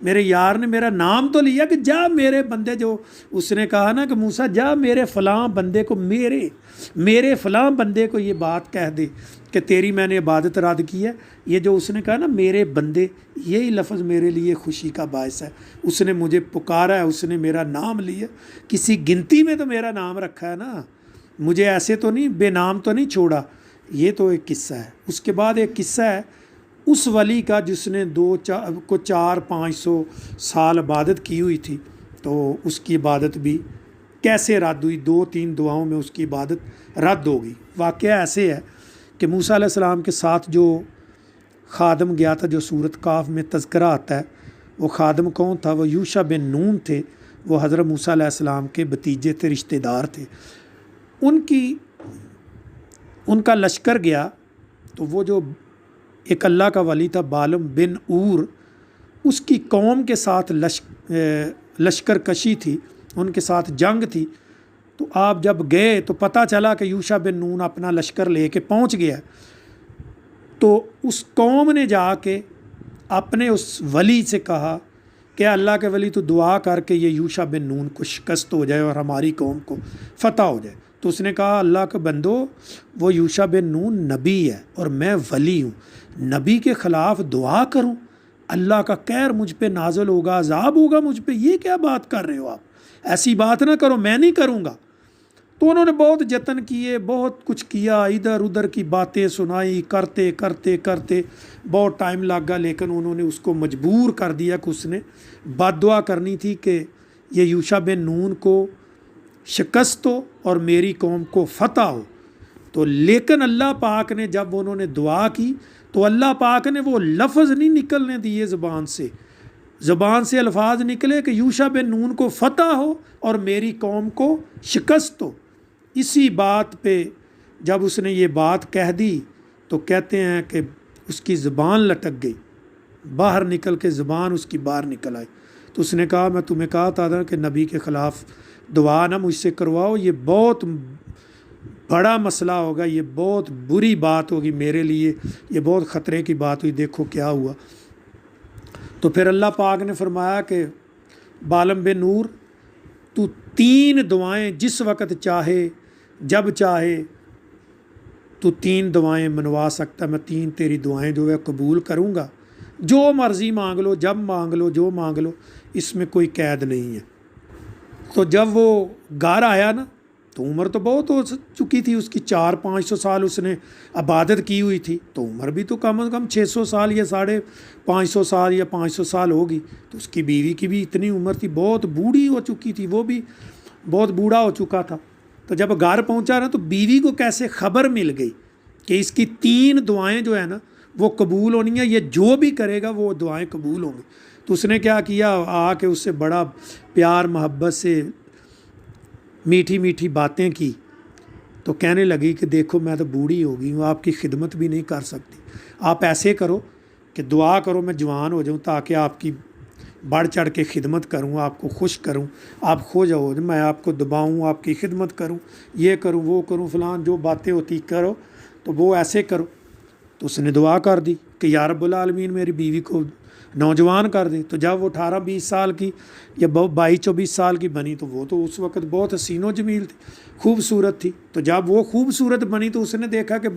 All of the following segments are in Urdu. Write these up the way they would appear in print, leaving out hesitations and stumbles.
میرے یار نے میرا نام تو لیا کہ جا میرے بندے، جو اس نے کہا نا کہ موسیٰ جا میرے فلاں بندے کو، میرے فلاں بندے کو یہ بات کہہ دے کہ تیری میں نے عبادت رد کی ہے. یہ جو اس نے کہا نا میرے بندے، یہی لفظ میرے لیے خوشی کا باعث ہے. اس نے مجھے پکارا ہے، اس نے میرا نام لیا، کسی گنتی میں تو میرا نام رکھا ہے نا، مجھے ایسے تو نہیں بے نام تو نہیں چھوڑا. یہ تو ایک قصہ ہے. اس کے بعد ایک قصہ ہے اس ولی کا جس نے 400-500 سال عبادت کی ہوئی تھی، تو اس کی عبادت بھی کیسے رد ہوئی؟ 2-3 دعاؤں میں اس کی عبادت رد ہو گئی. واقعہ ایسے ہے کہ موسیٰ علیہ السلام کے ساتھ جو خادم گیا تھا، جو سورۃ کاف میں تذکرہ آتا ہے، وہ خادم کون تھا؟ وہ یوشع بن نون تھے. وہ حضرت موسیٰ علیہ السلام کے بھتیجے تھے، رشتہ دار تھے. ان کا لشکر گیا، تو وہ جو ایک اللہ کا ولی تھا بالم بن اور، اس کی قوم کے ساتھ لشکر کشی تھی، ان کے ساتھ جنگ تھی. تو آپ جب گئے تو پتہ چلا کہ یوشع بن نون اپنا لشکر لے کے پہنچ گیا. تو اس قوم نے جا کے اپنے اس ولی سے کہا کہ اللہ کے ولی تو دعا کر کے یہ یوشع بن نون کو شکست ہو جائے اور ہماری قوم کو فتح ہو جائے. تو اس نے کہا اللہ کے بندو، وہ یوشع بن نون نبی ہے اور میں ولی ہوں، نبی کے خلاف دعا کروں؟ اللہ کا قہر مجھ پہ نازل ہوگا، عذاب ہوگا مجھ پہ. یہ کیا بات کر رہے ہو آپ؟ ایسی بات نہ کرو، میں نہیں کروں گا. تو انہوں نے بہت جتن کیے، بہت کچھ کیا، ادھر ادھر کی باتیں سنائی، کرتے کرتے کرتے بہت ٹائم لگ گیا. لیکن انہوں نے اس کو مجبور کر دیا کہ اس نے بد دعا کرنی تھی کہ یہ یوشع بن نون کو شکست ہو اور میری قوم کو فتح ہو. تو لیکن اللہ پاک نے جب انہوں نے دعا کی تو اللہ پاک نے وہ لفظ نہیں نکلنے دیے زبان سے الفاظ نکلے کہ یوشع بن نون کو فتح ہو اور میری قوم کو شکست ہو. اسی بات پہ جب اس نے یہ بات کہہ دی تو کہتے ہیں کہ اس کی زبان لٹک گئی، باہر نکل کے زبان اس کی باہر نکل آئی. تو اس نے کہا میں تمہیں کہا تھا کہ نبی کے خلاف دعا نہ مجھ سے کرواؤ، یہ بہت بڑا مسئلہ ہوگا، یہ بہت بری بات ہوگی میرے لیے، یہ بہت خطرے کی بات ہوئی. دیکھو کیا ہوا. تو پھر اللہ پاک نے فرمایا کہ بالم بن نور، تو 3 دعائیں جس وقت چاہے جب چاہے تو 3 دعائیں منوا سکتا. میں 3 تیری دعائیں جو ہے قبول کروں گا، جو مرضی مانگ لو، جب مانگ لو، جو مانگ لو، اس میں کوئی قید نہیں ہے. تو جب وہ گھر آیا نا تو عمر تو بہت ہو چکی تھی اس کی، 400-500 سال اس نے عبادت کی ہوئی تھی. تو عمر بھی تو کم از کم 600 سال یا 550 سال یا 500 سال ہوگی. تو اس کی بیوی کی بھی اتنی عمر تھی، بہت بوڑھی ہو چکی تھی، وہ بھی بہت بوڑھا ہو چکا تھا. تو جب گھر پہنچا نا تو بیوی کو کیسے خبر مل گئی کہ اس کی 3 دعائیں جو ہے نا وہ قبول ہونی ہیں، یہ جو بھی کرے گا وہ دعائیں قبول ہوں گی. تو اس نے کیا کیا، آ کے اس سے بڑا پیار محبت سے میٹھی میٹھی باتیں کی. تو کہنے لگی کہ دیکھو میں تو بوڑھی ہو گئی ہوں، آپ کی خدمت بھی نہیں کر سکتی. آپ ایسے کرو کہ دعا کرو میں جوان ہو جاؤں تاکہ آپ کی بڑھ چڑھ کے خدمت کروں، آپ کو خوش کروں، آپ خوش ہو میں آپ کو دباؤں، آپ کی خدمت کروں، یہ کروں وہ کروں، فلان جو باتیں ہوتی کرو. تو وہ ایسے کرو. تو اس نے دعا کر دی کہ یا رب العالمین میری بیوی کو نوجوان کر دے. تو جب وہ 18-20 سال کی یا 22-24 سال کی بنی تو وہ تو اس وقت بہت حسین و جمیل تھی، خوبصورت تھی. تو جب وہ خوبصورت بنی تو اس نے دیکھا کہ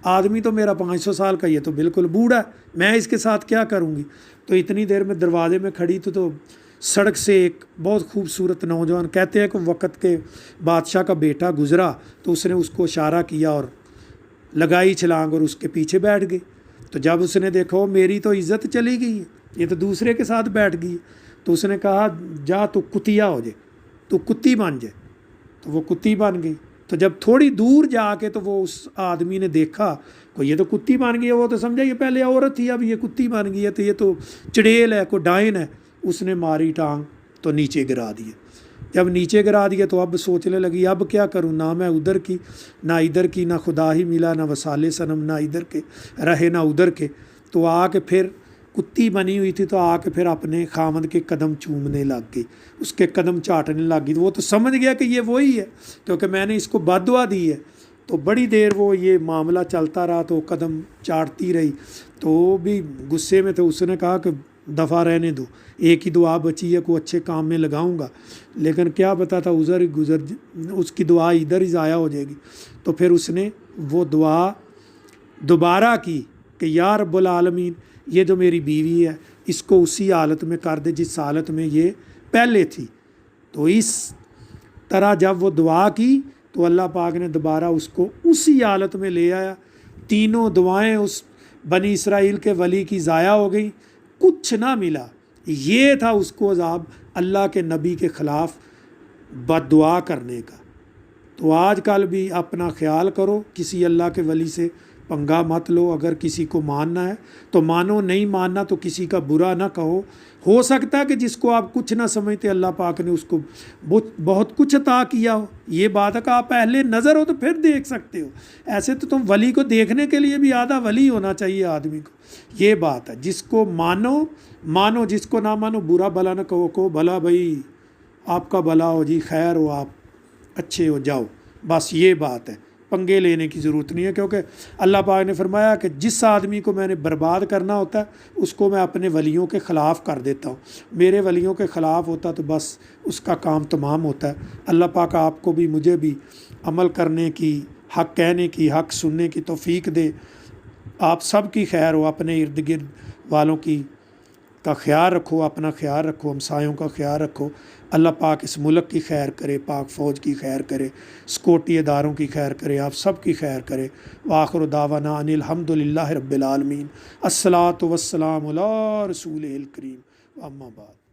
آدمی تو میرا 500 سال کا، یہ تو بالکل بوڑھا ہے، میں اس کے ساتھ کیا کروں گی. تو اتنی دیر میں دروازے میں کھڑی تو سڑک سے ایک بہت خوبصورت نوجوان، کہتے ہیں کہ وقت کے بادشاہ کا بیٹا گزرا تو اس نے اس کو اشارہ کیا اور لگائی چھلانگ اور اس کے پیچھے بیٹھ گئی. تو جب اس نے دیکھا میری تو عزت چلی گئی ہے، یہ تو دوسرے کے ساتھ بیٹھ گئی. تو اس نے کہا جا تو کتیا ہو جائے، تو کتی بن جائے. تو وہ کتی بن گئی. تو جب تھوڑی دور جا کے تو وہ اس آدمی نے دیکھا کوئی یہ تو کتی بن گئی ہے، وہ تو سمجھا یہ پہلے عورت تھی اب یہ کتی بن گئی ہے، تو یہ تو چڑیل ہے، کوئی ڈائن ہے. اس نے ماری ٹانگ تو نیچے گرا دیے. جب نیچے گرا دیا تو اب سوچنے لگی اب کیا کروں، نہ میں ادھر کی نہ ادھر کی، نہ خدا ہی ملا نہ وسالے صنم، نہ ادھر کے رہے نہ ادھر کے. تو آ کے پھر کتی بنی ہوئی تھی تو آ کے پھر اپنے خامد کے قدم چومنے لگ گئی، اس کے قدم چاٹنے لگ گئی. وہ تو سمجھ گیا کہ یہ وہی ہے کیونکہ میں نے اس کو بد دعا دی ہے. تو بڑی دیر وہ یہ معاملہ چلتا رہا تو قدم چاٹتی رہی. تو وہ بھی غصے میں تو اس نے کہا کہ دفعہ رہنے دو، ایک ہی دعا بچی ہے، کوئی اچھے کام میں لگاؤں گا، لیکن کیا پتا تھا اس کی دعا ادھر ہی ضائع ہو جائے گی۔ تو پھر اس نے وہ دعا دوبارہ کی کہ یا رب العالمین، یہ جو میری بیوی ہے اس کو اسی حالت میں کر دے جس حالت میں یہ پہلے تھی۔ تو اس طرح جب وہ دعا کی تو اللہ پاک نے دوبارہ اس کو اسی حالت میں لے آیا۔ تینوں دعائیں اس بنی اسرائیل کے ولی کی ضائع ہو گئی، کچھ نہ ملا۔ یہ تھا اس کو عذاب اللہ کے نبی کے خلاف بد دعا کرنے کا۔ تو آج کل بھی اپنا خیال کرو، کسی اللہ کے ولی سے پنگا مت لو۔ اگر کسی کو ماننا ہے تو مانو، نہیں ماننا تو کسی کا برا نہ کہو۔ ہو سکتا ہے کہ جس کو آپ کچھ نہ سمجھتے اللہ پاک نے اس کو بہت کچھ عطا کیا ہو۔ یہ بات ہے کہ آپ اہل نظر ہو تو پھر دیکھ سکتے ہو، ایسے تو تم ولی کو دیکھنے کے لیے بھی آدھا ولی ہونا چاہیے آدمی کو۔ یہ بات ہے، جس کو مانو مانو، جس کو نہ مانو برا بھلا نہ کہو بھلا بھائی آپ کا بھلا ہو جی، خیر ہو، آپ اچھے ہو جاؤ، بس یہ بات ہے۔ پنگے لینے کی ضرورت نہیں ہے، کیونکہ اللہ پاک نے فرمایا کہ جس آدمی کو میں نے برباد کرنا ہوتا ہے اس کو میں اپنے ولیوں کے خلاف کر دیتا ہوں۔ میرے ولیوں کے خلاف ہوتا تو بس اس کا کام تمام ہوتا ہے۔ اللہ پاک آپ کو بھی مجھے بھی عمل کرنے کی، حق کہنے کی، حق سننے کی توفیق دے۔ آپ سب کی خیر ہو، اپنے ارد گرد والوں کا خیال رکھو، اپنا خیال رکھو، ہمسایوں کا خیال رکھو۔ اللہ پاک اس ملک کی خیر کرے، پاک فوج کی خیر کرے، سکورٹی اداروں کی خیر کرے، آپ سب کی خیر کرے۔ وآخر دعوانا ان الحمد للہ رب العالمین۔ الصلاۃ والسلام علی رسول الکریم، اما بعد۔